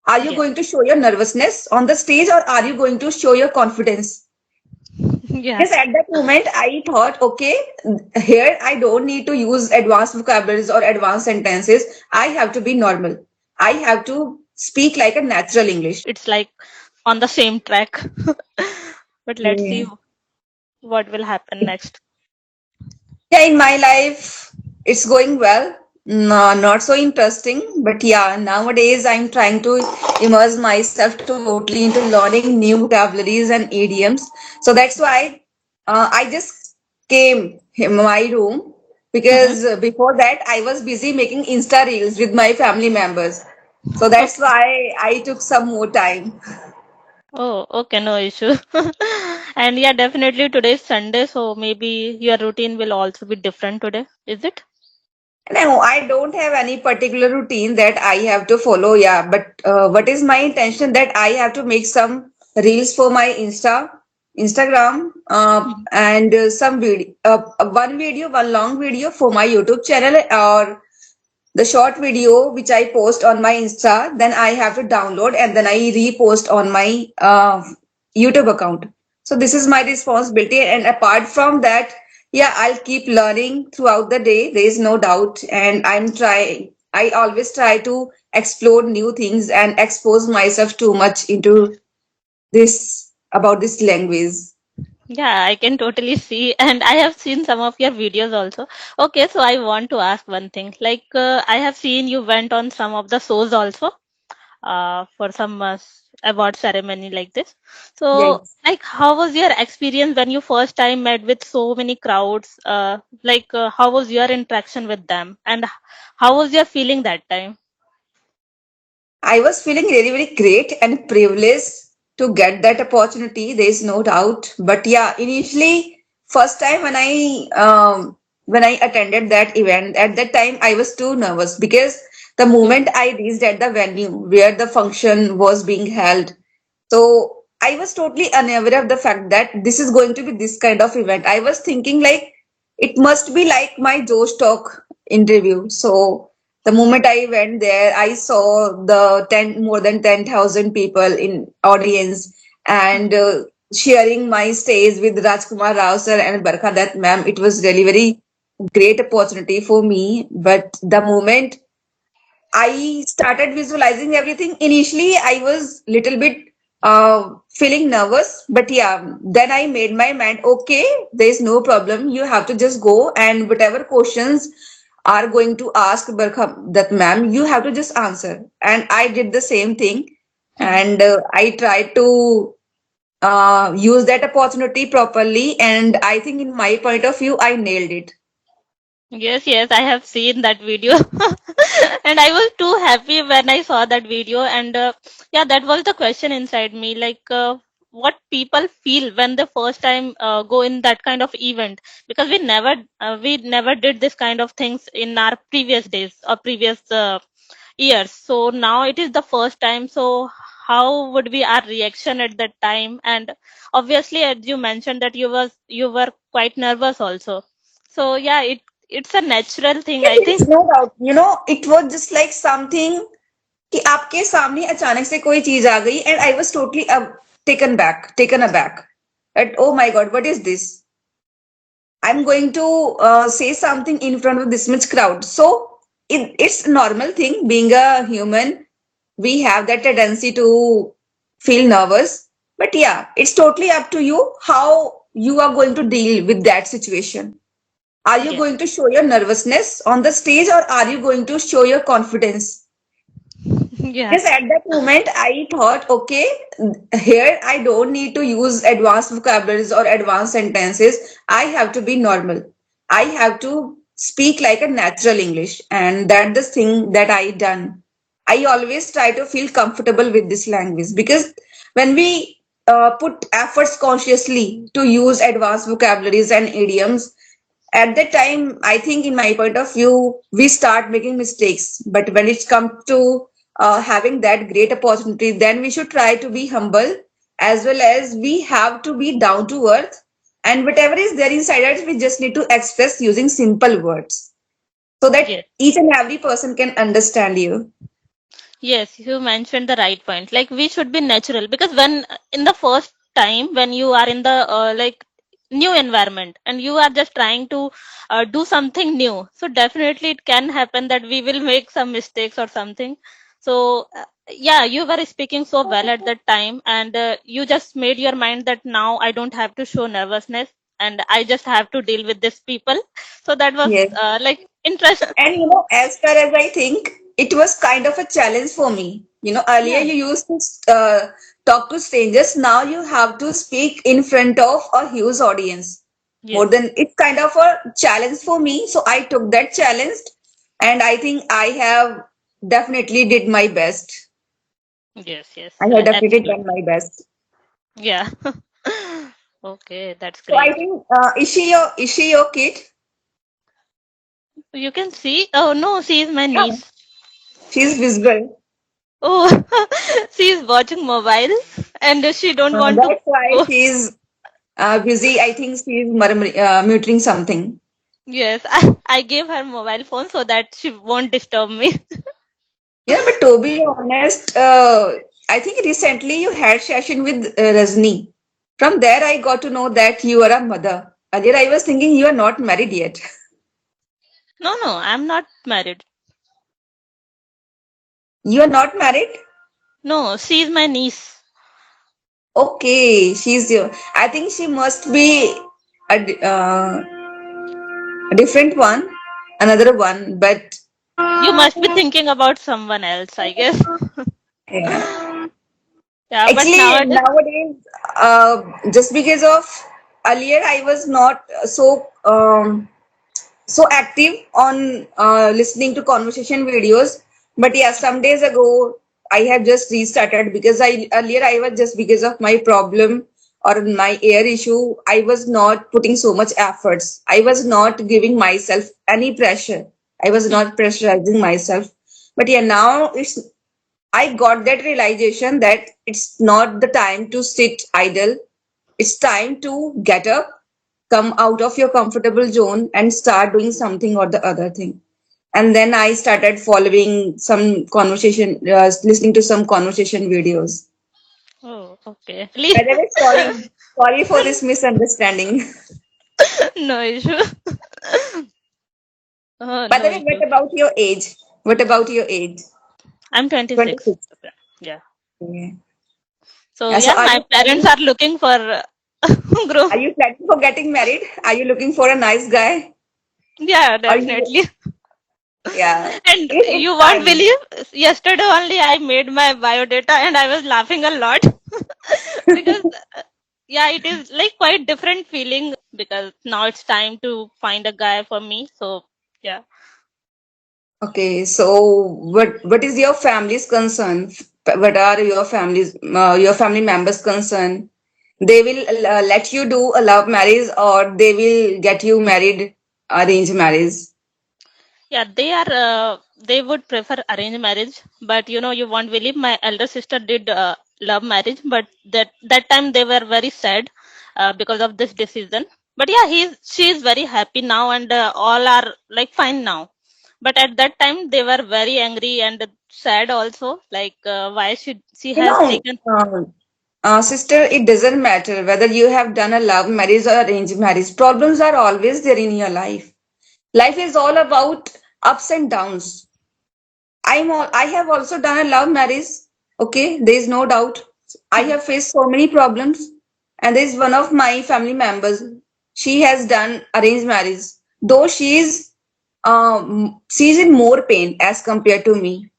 Are you Yes. going to show your nervousness on the stage or are you going to show your confidence? Yeah. Because at that moment, I thought, okay, here I don't need to use advanced vocabularies or advanced sentences. I have to be normal. I have to speak like a natural English. It's like on the same track. But let's see Yeah. what will happen next. Yeah, in my life, it's going well. No, not so interesting, but yeah, nowadays I'm trying to immerse myself totally into learning new vocabularies and idioms. So that's why I just came in my room Mhm. because before that I was busy making Insta reels with my family members. So that's Okay. why I took some more time. Oh, okay, no issue. And yeah, definitely today is Sunday, so maybe your routine will also be different today, is it? No, I don't have any particular routine that I have to follow. Yeah, but what is my intention that I have to make some reels for my Instagram, and some video, one long video for my YouTube channel, or the short video which I post on my Insta. Then I have to download and then I repost on my YouTube account. So this is my responsibility. And apart from that, yeah, I'll keep learning throughout the day. There is no doubt. And I always try to explore new things and expose myself too much into about this language. Yeah, I can totally see, and I have seen some of your videos also. Okay, so I want to ask one thing. Like, I have seen you went on some of the shows also, for some award ceremony like this. So, Yes. like, how was your experience when you first time met with so many crowds? Like, how was your interaction with them, and how was your feeling that time? I was feeling really, very great and privileged to get that opportunity. There is no doubt. But yeah, initially, first time when I attended that event, at that time I was too nervous because the moment I reached at the venue where the function was being held, so I was totally unaware of the fact that this is going to be this kind of event. I was thinking like it must be like my Josh Talk interview. So the moment I went there, I saw the more than 10,000 people in audience and sharing my stage with Rajkumar Rao sir and Barkha Dutt ma'am. It was really very great opportunity for me. But the moment I started visualizing everything. Initially, I was little bit feeling nervous, but yeah, then I made my mind, okay, there's no problem. You have to just go and whatever questions are going to ask Barkha, that ma'am, you have to just answer. And I did the same thing. And I tried to use that opportunity properly. And I think in my point of view, I nailed it. Yes, yes, I have seen that video. And I was too happy when I saw that video. And yeah, that was the question inside me. Like, what people feel when the first time go in that kind of event, because we never did this kind of things in our previous days or previous years. So now it is the first time. So how would be our reaction at that time? And obviously, as you mentioned that you were quite nervous also. So yeah, it's a natural thing, Yeah, I there think. is no doubt. It was just like something कि आपके सामने अचानक से कोई चीज आ गई and I was totally taken aback that oh my god, what is this? I'm going to say something in front of this much crowd. So it's a normal thing. Being a human, we have that tendency to feel nervous. But yeah, it's totally up to you how you are going to deal with that situation. Are you Yes. going to show your nervousness on the stage or are you going to show your confidence? Yeah. Because at that moment, I thought, okay, here I don't need to use advanced vocabularies or advanced sentences. I have to be normal. I have to speak like a natural English. And that's the thing that I done. I always try to feel comfortable with this language because when we put efforts consciously to use advanced vocabularies and idioms, at that time, I think, in my point of view, we start making mistakes. But when it comes to having that great opportunity, then we should try to be humble as well as we have to be down to earth. And whatever is there inside us, we just need to express using simple words so that Yes. each and every person can understand you. Yes, you mentioned the right point. Like we should be natural because when in the first time when you are in the like new environment and you are just trying to do something new, so definitely it can happen that we will make some mistakes or something. So yeah, you were speaking so well at that time, and you just made your mind that now I don't have to show nervousness and I just have to deal with these people. So that was Yes. like interest. And as far as I think, it was kind of a challenge for me. Earlier Yeah. you used to talk to strangers. Now you have to speak in front of a huge audience. More Yes. than it's kind of a challenge for me. So I took that challenge, and I think I have definitely did my best. Yes. Yes. I have definitely done Absolutely. my best. Yeah. Okay, that's So I great. think is she your kid? You can see. Oh no, she is my Yeah, niece. she's visible. Oh, she is watching mobile and she don't want to That's why go. she's busy. I think she's muttering something. Yes, I gave her mobile phone so that she won't disturb me. But to be honest, I think recently you had session with Rajni. From there, I got to know that you are a mother. Earlier, I was thinking you are not married yet. No, no, I'm not married. You are not married? No, she is my niece. Okay, she's your. I think she must be a different one, another one. But You must be thinking about someone else, I guess. yeah. Yeah, but Actually, nowadays, nowadays, just because of earlier, I was not so active on listening to conversation videos. But yeah, some days ago, I have just restarted because I earlier I was just because of my problem or my air issue, I was not putting so much efforts. I was not giving myself any pressure. I was hmm, not pressurizing myself. But yeah, now I got that realization that it's not the time to sit idle. It's time to get up, come out of your comfortable zone, and start doing something or the other thing. And then I started following some conversation, listening to some conversation videos. oh, okay. By the way, sorry for this misunderstanding. No issue. Oh, By the no way, what issue. about your age? What about your age? I'm 26. 26. Okay. Yeah. Okay. So Yeah, so yeah, my parents are looking for groom. are you planning for getting married? Are you looking for a nice guy? Yeah, Or you, definitely. yeah, And it's you won't time. believe, yesterday only I made my biodata and I was laughing a lot because yeah, it is like quite different feeling because now it's time to find a guy for me. So yeah. Okay, so what is your family's concern? What are your family members' concern? They will let you do a love marriage, or they will get you married, arranged marriage. Yeah, they would prefer arranged marriage, but you won't believe my elder sister did love marriage, but that time they were very sad because of this decision. But yeah, she is very happy now, and all are like fine now. But at that time they were very angry and sad also, like why should she You has know, taken. sister, it doesn't matter whether you have done a love marriage or arranged marriage. Problems are always there in your life. Life is all about ups and downs. I have also done a love marriage. Okay, there is no doubt. I have faced so many problems, and there is one of my family members. She has done arranged marriage, though she's in more pain as compared to me.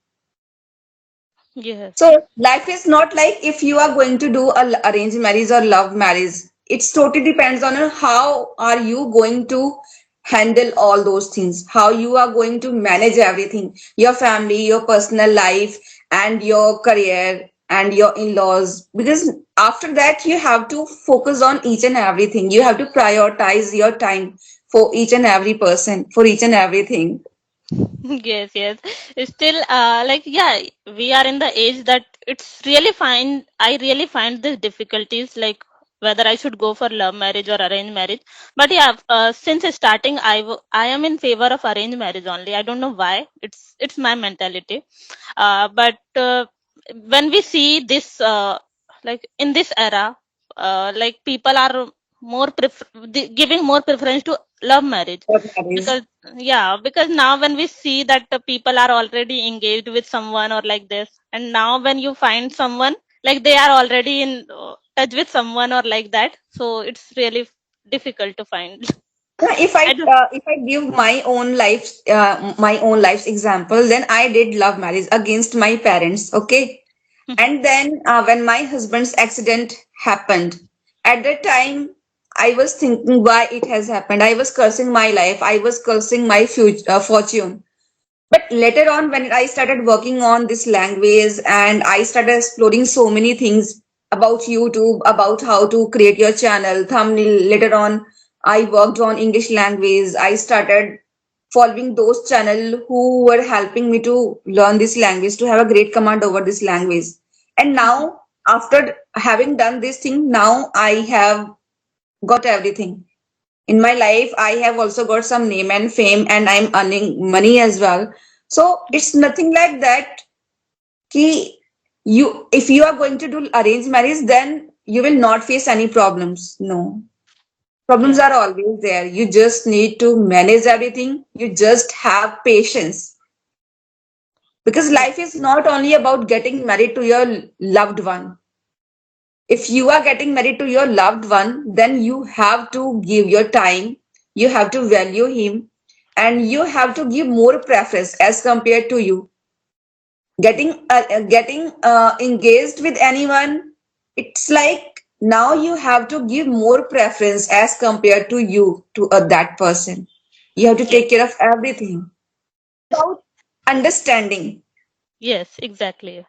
Yes. So life is not like if you are going to do a arranged marriage or love marriage. It's totally depends on how are you going to handle all those things, how you are going to manage everything, your family, your personal life, and your career and your in-laws. Because after that, you have to focus on each and everything. You have to prioritize your time for each and every person, for each and everything. Yes, yes. It's still, like, yeah, we are in the age that it's really fine. I really find the difficulties, like, whether I should go for love marriage or arranged marriage. But yeah, since starting, I am in favor of arranged marriage only. I don't know why. It's my mentality. But when we see this, like in this era, like people are giving more preference to love marriage, Love marriage. because yeah, because now when we see that the people are already engaged with someone or like this, and now when you find someone, like they are already in touch with someone or like that, so it's really difficult to find. Yeah, I don't. if I give my own life's example, then I did love marriage against my parents. Okay, and then when my husband's accident happened, at that time I was thinking why it has happened. I was cursing my life. I was cursing my future fortune. But later on, when I started working on this language and I started exploring so many things about YouTube, about how to create your channel, thumbnail, later on, I worked on English language. I started following those channel who were helping me to learn this language, to have a great command over this language. And now, after having done this thing, now I have got everything in my life. I have also got some name and fame, and I'm earning money as well. So it's nothing like that ki you, if you are going to do arranged marriage, then you will not face any problems. No, problems Yeah. are always there. You just need to manage everything. You just have patience, because Yeah. life is not only about getting married to your loved one. If you are getting married to your loved one, then you have to give your time, you have to value him, and you have to give more preference as compared to you. Getting engaged with anyone, it's like now you have to give more preference as compared to you to that person. You have to Yes. take care of everything. About understanding. Yes. Exactly.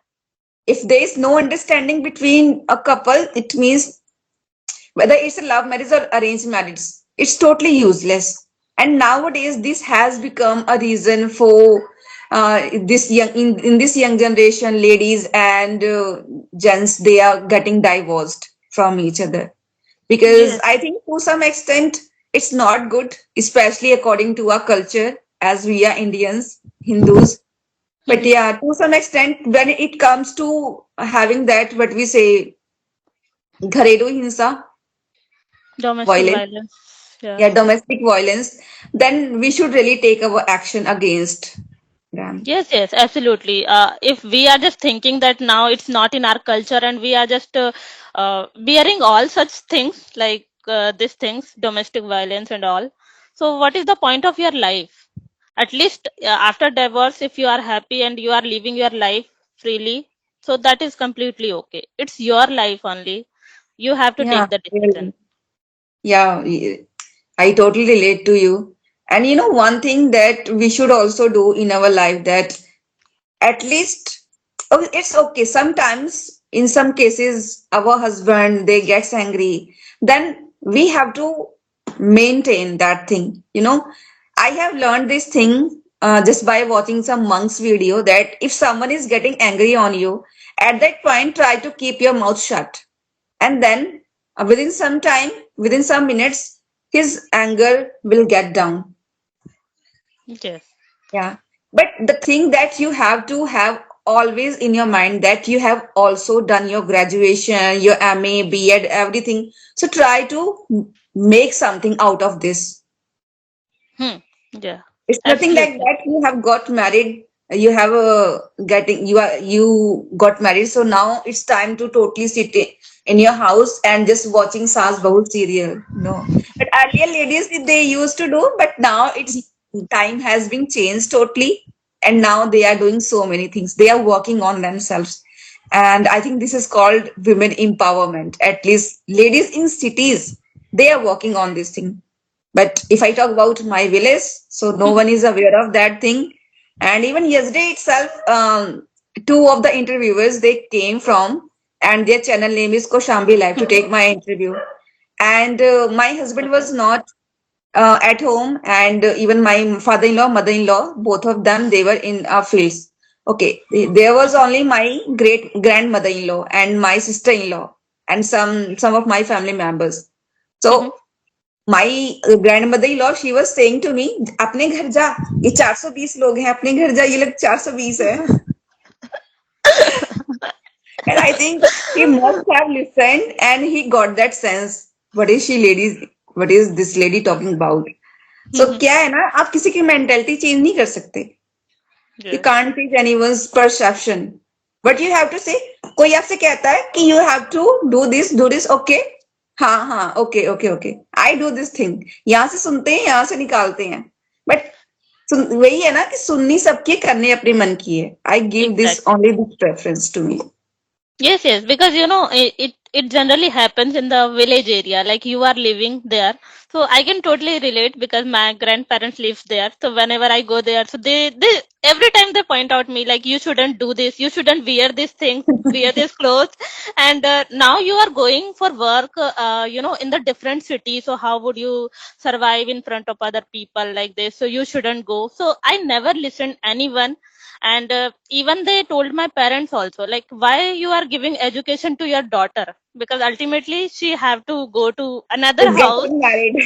If there is no understanding between a couple, it means whether it's a love marriage or arranged marriage, it's totally useless. And nowadays this has become a reason for this young in this young generation, ladies and gents, they are getting divorced from each other, because Yes. I think to some extent it's not good, especially according to our culture, as we are Indians, Hindus. But yeah, to some extent, when it comes to having that, what we say, घरेलू हिंसा, Domestic violence, violence. Yeah. yeah, domestic violence, then we should really take our action against them. Yes, yes, absolutely. If we are just thinking that now it's not in our culture and we are just bearing all such things like these things, domestic violence and all. So, what is the point of your life? At least after divorce, if you are happy and you are living your life freely, so that is completely okay. It's your life only. You have to Yeah, take the decision. really. Yeah, I totally relate to you. And you know, one thing that we should also do in our life, that at least, oh, it's okay. Sometimes, in some cases, our husband they gets angry. Then we have to maintain that thing. You know, I have learned this thing just by watching some monk's video, that if someone is getting angry on you, at that point, try to keep your mouth shut, and then within some time, within some minutes, his anger will get down. Yes. Yeah. But the thing that you have to have always in your mind, that you have also done your graduation, your MA, B.Ed, everything. So try to make something out of this. Hmm. Yeah. It's nothing like Absolutely. that. You have got married. You have a getting you got married. So now it's time to totally sit in your house and just watching Saas Bahu serial. No, but earlier ladies they used to do, but now it's time has been changed totally, and now they are doing so many things. They are working on themselves, and I think this is called women empowerment. At least ladies in cities, they are working on this thing. But if I talk about my village, so no one is aware of that thing. And even yesterday itself, two of the interviewers they came from, and their channel name is Koshambi Live, to take my interview. And my husband Okay. was not at home, and even my father-in-law, mother-in-law, both of them they were in our fields. Okay, there was only my great grandmother-in-law and my sister-in-law. and some of my family members. So Mhm. my grandmother-in-law, she was saying to me, अपने घर जा, ये 420 लोग हैं, अपने घर जा, ये लोग 420 है. And I think he must have listened and he got that sense. What is she ladies? What is this lady talking about? So Mhm. क्या है ना, आप किसी की मेंटेलिटी चेंज नहीं कर सकते. You Yes. can't change anyone's perception. But you have to say, कोई आपसे कहता है कि you have to do this, okay? हाँ हाँ, okay, okay, okay. I do this thing. यहाँ से सुनते हैं, यहाँ से निकालते हैं. But वही है ना कि सुननी सबकी, करनी अपने मन की है. I give this Exactly. only this preference to me. Yes, yes, because it generally happens in the village area, like you are living there. So I can totally relate because my grandparents live there. So whenever I go there, so they every time they point out me like you shouldn't do this, you shouldn't wear these things, wear these clothes. And now you are going for work, in the different city. So how would you survive in front of other people like this? So you shouldn't go. So I never listened anyone, and even they told my parents also like why you are giving education to your daughter, because ultimately she have to go to another Is house. getting married.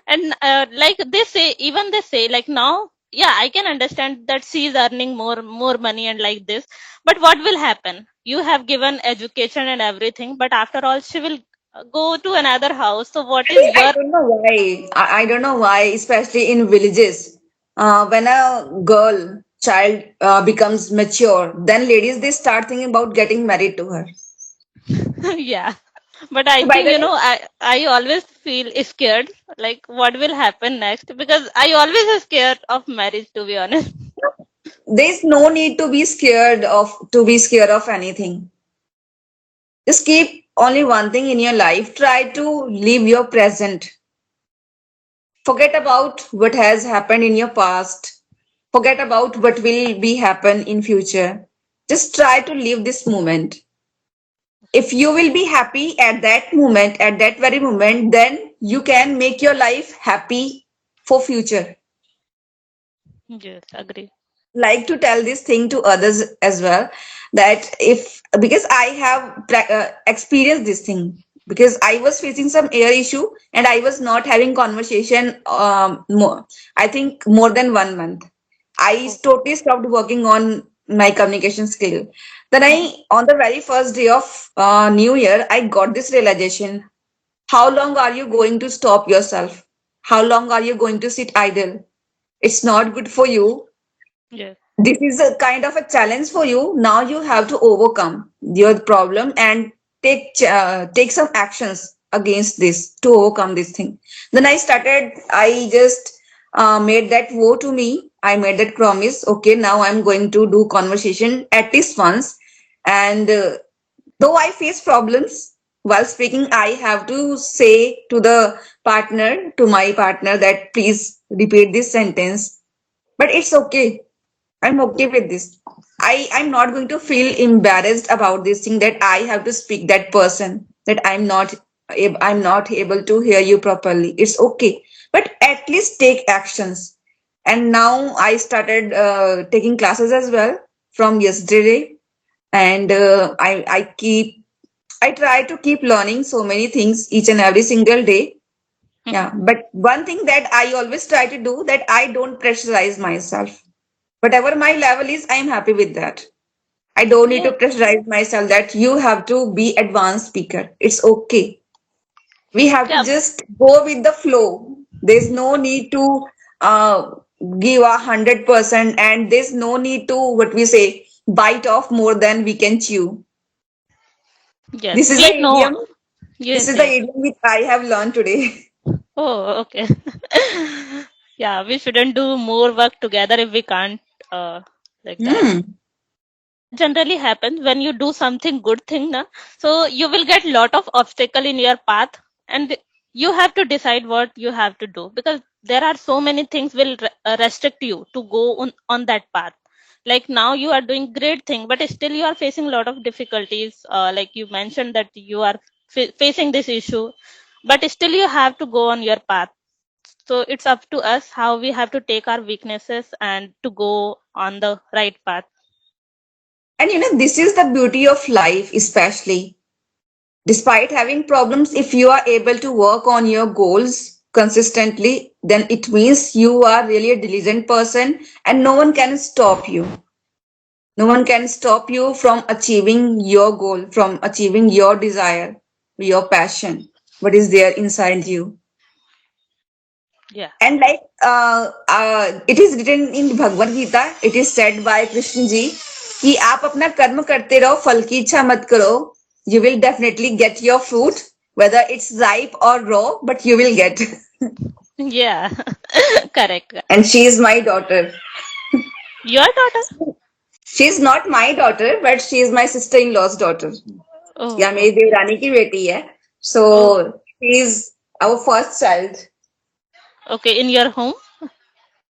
And like they say like now, yeah, I can understand that she is earning more money and like this, but what will happen? You have given education and everything, but after all she will go to another house. So what is I your don't know why. I don't know why, especially in villages. When a girl child becomes mature, then ladies they start thinking about getting married to her. yeah. But I By think, the way, I always feel scared, like what will happen next, because I always is scared of marriage, to be honest. there's no need to be scared of anything. Just keep only one thing in your life. Try to live your present. Forget about what has happened in your past. Forget about what will be happen in future. Just try to live this moment. If you will be happy at that moment, at that very moment, then you can make your life happy for future. Yes, agree. Like to tell this thing to others as well, that if because I have experienced this thing, because I was facing some air issue and I was not having conversation, I think more than 1 month. I Oh. totally stopped working on my communication skill. Then Mhm. I, on the very first day of New Year, I got this realization. How long are you going to stop yourself? How long are you going to sit idle? It's not good for you. Yes. This is a kind of a challenge for you. Now you have to overcome your problem and take some actions against this to overcome this thing. Then I started. I just made that vow to me. I made that promise. Okay, now I'm going to do conversation at least once, and though I face problems while speaking, I have to say to the partner, to my partner, that please repeat this sentence. But it's okay. I'm okay with this. I'm not going to feel embarrassed about this thing that I have to speak that person, that I'm not able to hear you properly. It's okay. But at least take actions. And now I started taking classes as well from yesterday, and I try to keep learning so many things each and every single day. Mhm. Yeah, but one thing that I always try to do, that I don't pressurize myself. Whatever my level is, I am happy with that. I don't need to Yes. pressurize myself that you have to be advanced speaker. It's okay. We have to Yeah. just go with the flow. There's no need to uh, give 100%, and there's no need to, what we say, bite off more than we can chew. Yes. This is the We know. idiom. This Yes. is the Yes. idiom which I have learned today. Oh, okay. Yeah, we shouldn't do more work together if we can't, like that. Hmm. What generally happens when you do something good thing, na? So you will get lot of obstacle in your path, and you have to decide what you have to do, because there are so many things will restrict you to go on that path. Like now you are doing great thing, but still you are facing a lot of difficulties. Like you mentioned that you are facing this issue, but still you have to go on your path. So it's up to us how we have to take our weaknesses and to go on the right path. And this is the beauty of life, especially. Despite having problems, if you are able to work on your goals consistently, then it means you are really a diligent person and no one can stop you. No one can stop you from achieving your goal, from achieving your desire, your passion, what is there inside you. Yeah. And like it is written in Bhagavad Gita, it is said by Krishna ji कि आप अपना कर्म करते रहो, फल की इच्छा मत करो. You will definitely get your fruit, whether it's ripe or raw, but you will get. Yeah. Correct. And she is my daughter. Your daughter? She is not my daughter, but she is my sister-in-law's daughter. Oh, या मेरी okay. देवरानी की बेटी है. So Oh, she is our first child. okay. In your home?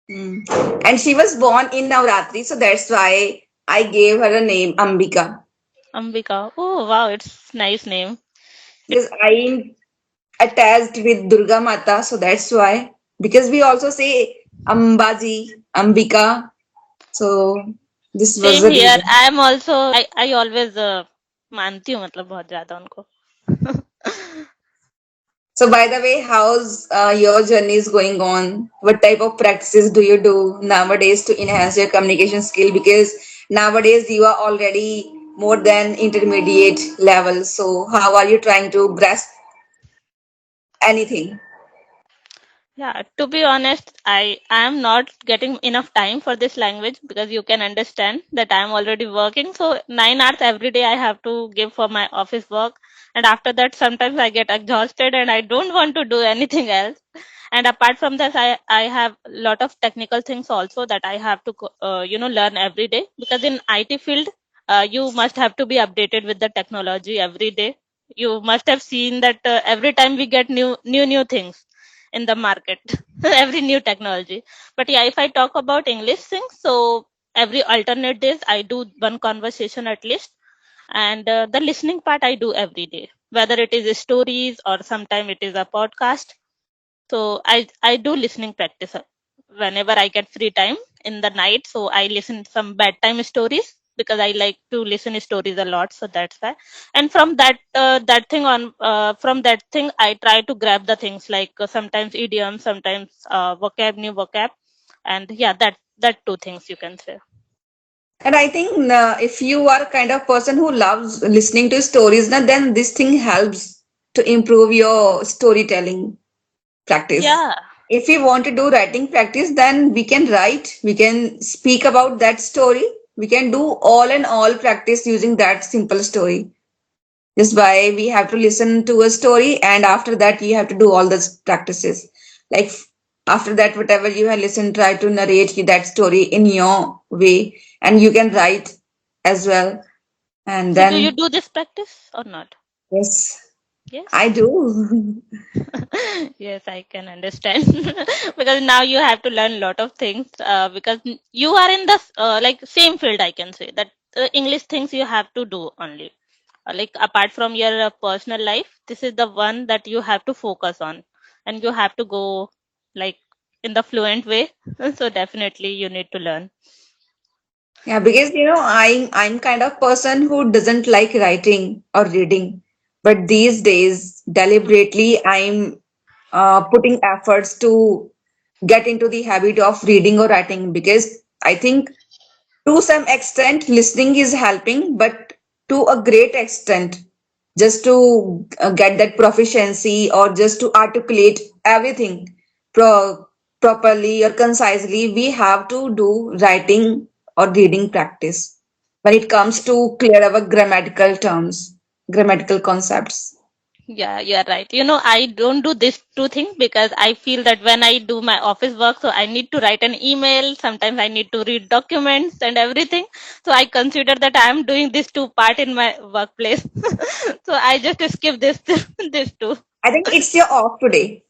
And she was born in Navratri, so that's why I gave her a name Ambika. Ambika. Oh, wow. It's nice name. It, Because I'm attached with Durga Mata, so that's why. Because we also say Ambaji, Ambika, so this was same the here. reason. I am also, I always मानती हूँ मतलब बहुत ज्यादा उनको. So, by the way, how's your journey is going on? What type of practices do you do nowadays to enhance your communication skill? Because nowadays you are already more than intermediate level. So, how are you trying to grasp anything? Yeah, to be honest, I am not getting enough time for this language because you can understand that I am already working. So 9 hours every day I have to give for my office work, and after that sometimes I get exhausted and I don't want to do anything else. And apart from that, I have a lot of technical things also that I have to learn every day because in IT field you must have to be updated with the technology every day. You must have seen that every time we get new things in the market, every new technology. But yeah, if I talk about English things, so every alternate days I do one conversation at least, and the listening part I do every day, whether it is stories or sometime it is a podcast. So I do listening practice whenever I get free time in the night. So I listen some bedtime stories because I like to listen stories a lot. So that's why. And from from that thing, I try to grab the things like sometimes idiom, sometimes new vocab, and yeah, that two things you can say. And I think if you are kind of person who loves listening to stories, then this thing helps to improve your storytelling practice. Yeah. If we want to do writing practice, then we can write, we can speak about that story, we can do all and all practice using that simple story. Just by we have to listen to a story, and after that, you have to do all those practices. Like after that, whatever you have listened, try to narrate that story in your way, and you can write as well. And So do you then, do this practice or not? yes, Yes. I do. Yes, I can understand because now you have to learn a lot of things because you are in the like same field. I can say that English things you have to do only. Like apart from your personal life, this is the one that you have to focus on, and you have to go like in the fluent way. So definitely you need to learn. Yeah, because I'm kind of person who doesn't like writing or reading, but these days deliberately I'm putting efforts to get into the habit of reading or writing, because I think to some extent listening is helping, but to a great extent, just to get that proficiency or just to articulate everything pro- properly or concisely, we have to do writing or reading practice when it comes to clear our grammatical terms, grammatical concepts. Yeah, you're right. I don't do this two things because I feel that when I do my office work, so I need to write an email. Sometimes I need to read documents and everything. So I consider that I am doing this two part in my workplace. So I just skip this this two. I think it's your off today.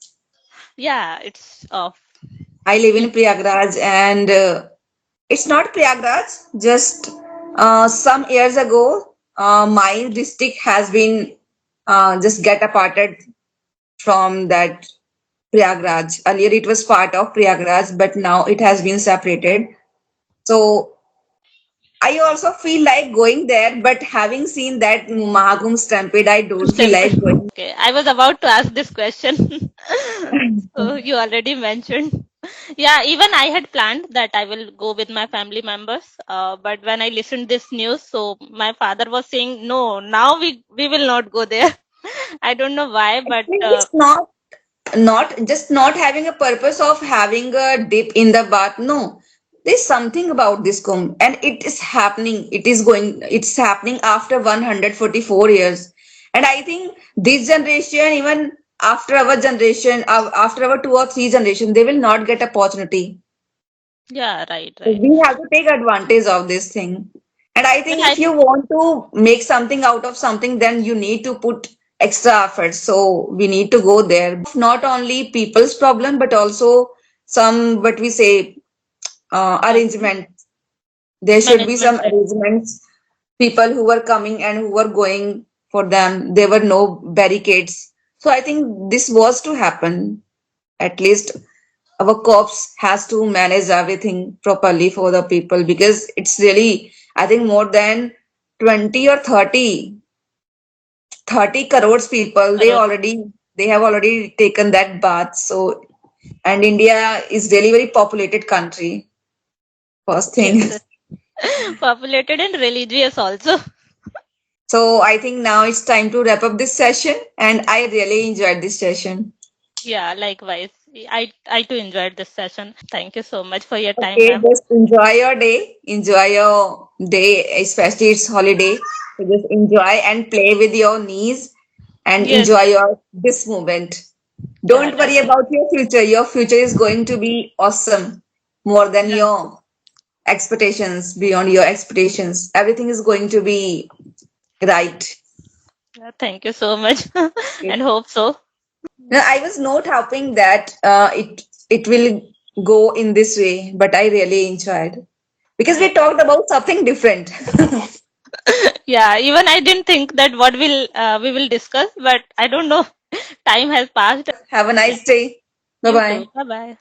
Yeah, it's off. I live in Prayagraj, and it's not Prayagraj. Just some years ago, my district has been just get aparted from that Prayagraj. Earlier, it was part of Prayagraj, but now it has been separated. So I also feel like going there, but having seen that Mahagum Stampede, I don't feel Step. like going. Okay, I was about to ask this question. So you already mentioned. Yeah, even I had planned that I will go with my family members. But when I listened this news, so my father was saying, no, now we will not go there. I don't know why, but Actually, it's not just not having a purpose of having a dip in the bath. No, there's something about this Kumbh, and it is happening. It's happening after 144 years. And I think this generation, even after our generation, after our two or three generation, they will not get opportunity. yeah, right, So right. we have to take advantage of this thing. And I But think I if you want to make something out of something, then you need to put extra effort. So we need to go there. Not only people's problem, but also some, what we say, management arrangement. There should be management some side. arrangements. People who were coming and who were going for them, there were no barricades. So I think this was to happen. At least our cops has to manage everything properly for the people because it's really, I think, more than 20 or 30 crores people, Correct. they have already taken that bath. So, and India is really very populated country, first thing. Yes. Populated and religious also. So I think now it's time to wrap up this session, and I really enjoyed this session. Yeah, likewise. I too enjoyed this session. Thank you so much for your time, Okay, ma'am. just enjoy your day, especially it's holiday. So just enjoy and play with your niece and Yes, enjoy yes. your this moment. Yeah, Don't worry definitely. about your future. Your future is going to be awesome, more than Yeah. your expectations, beyond your expectations. Everything is going to be right. Yeah, thank you so much. Okay. And hope so. Now, I was not hoping that it will go in this way, but I really enjoyed because we Yeah. talked about something different. Yeah, even I didn't think that what will we will discuss, but I don't know. Time has passed. Have a Yeah. nice day. Bye You bye. too. Bye bye.